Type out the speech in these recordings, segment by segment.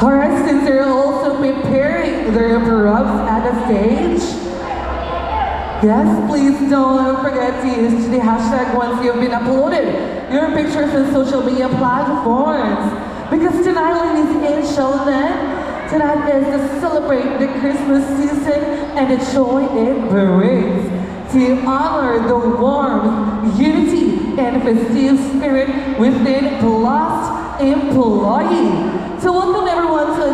Alright, since they're also preparing their props at the stage, yes, please don't forget to use the hashtag once you've been uploaded your pictures on social media platforms. Because tonight, ladies and gentlemen, tonight is to celebrate the Christmas season and the joy it brings. To honor the warmth, unity, and festive spirit within Plus employee. To welcome everyone to a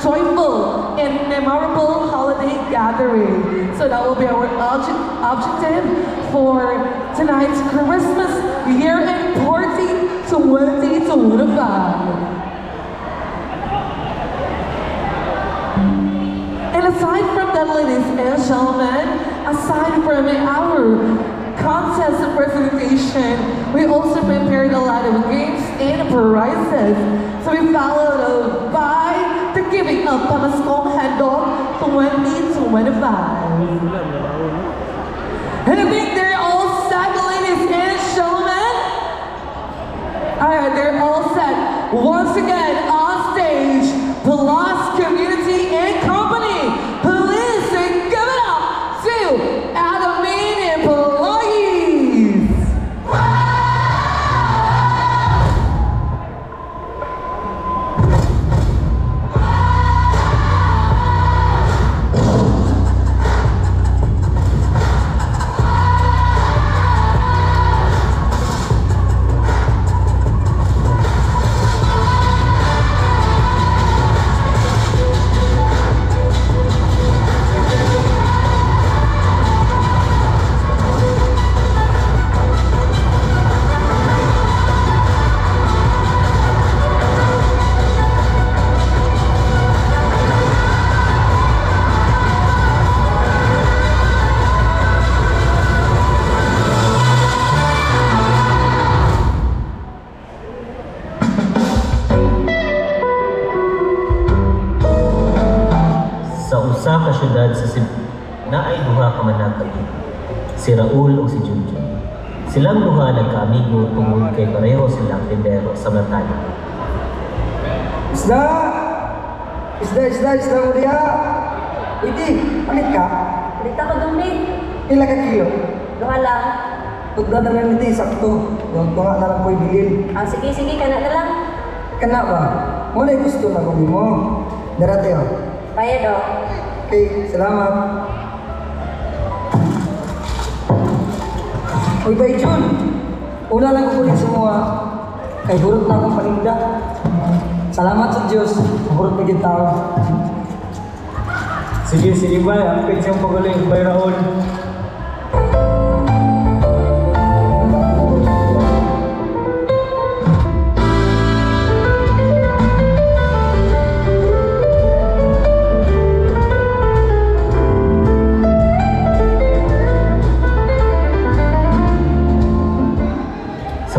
joyful and memorable holiday gathering. So that will be our objective for tonight's Christmas year-end party 2025. And aside from that, ladies and gentlemen, aside from our contest presentation, we also prepared a lot of games and prizes. So we followed by the giving of Pamaskong Handog 2025. And I think they're all set, ladies and gentlemen. Alright, they're all set. Once again, on stage, Plus Community and Company. Please give it up to Admin employees. Sa kasyudad sa Cebu, naay duha ka manatag, si Raul o si Junjun. Silang duha nagkaamigo tungod kay pareho silang tindero sa Matana. Isda mo diya. Iti, palit ka. Palit ako dumit. Pila ka kilo. Duha lang. Pagdada na niti, sakto. Yung tunga na lang ko'y bilin. Sige, kana na lang. Kana ba? Muna gusto na kung mo. Darate o. Bayad o. Okay, salamat. Uy, Bay Jun. Una lang ko ulit sa mga kay hurot na akong paninda. Salamat sa Diyos. Hurot na tao. Sige, Bay. Ampin siyang pagaling, Bay Raul.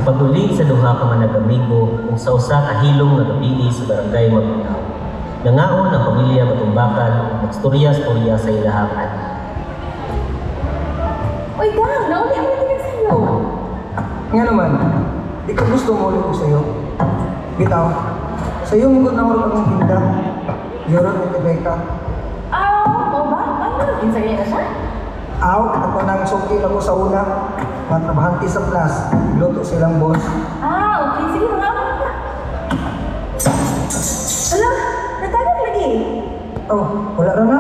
Patuloy sa duha ka managamigo kung sa usa ka hilong nga gabi sa barangay Magunaw. Nangaon ang pamilya Matumbakan magstorya-storya sa ilahang anak. Uy, Gang! Nauli ako na sa'yo. Nga naman, di ko gusto mo ulit ko sa'yo. Bitaw, sa'yo mo na ulit akong pinda. Yorot at Rebecca. Mau ba? Ano? Kinsagay na siya? Aw, ako nang sukil ako sa una. Matrabahanti sa plus. Luto silang boss. Okay. Sige, mga ako na. Ala, natagag lagi. Oh, wala na na.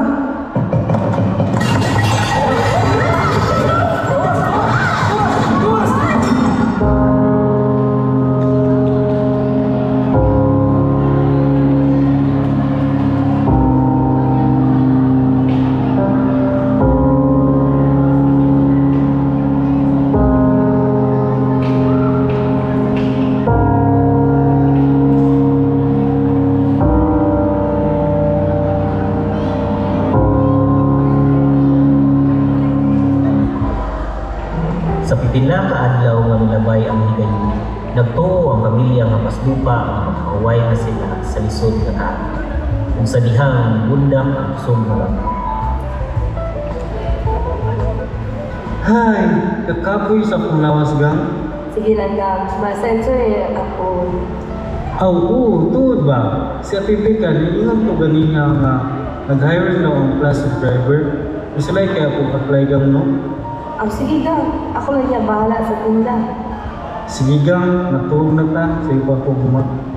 Pila ka adlaw nga milabay ang higayon, nagtuo ang pamilya nga paslupa ang makauway na sila sa lisod nga kaan. Kung sa dihang bundak ang kusog nga lang. Hay, kakapoy sa akong lawas gang. Sige lang gang, ma-sensor ako. Oo, tuod ba? Si Ate Becca, niingat ko ganiya nga nag-hire na ang plastic driver. Masalay kaya ako apply gang no? Sige gang, ako lang niya bahala sa tinda. Sige gang, natuog na ta. Sa iba ko gumak.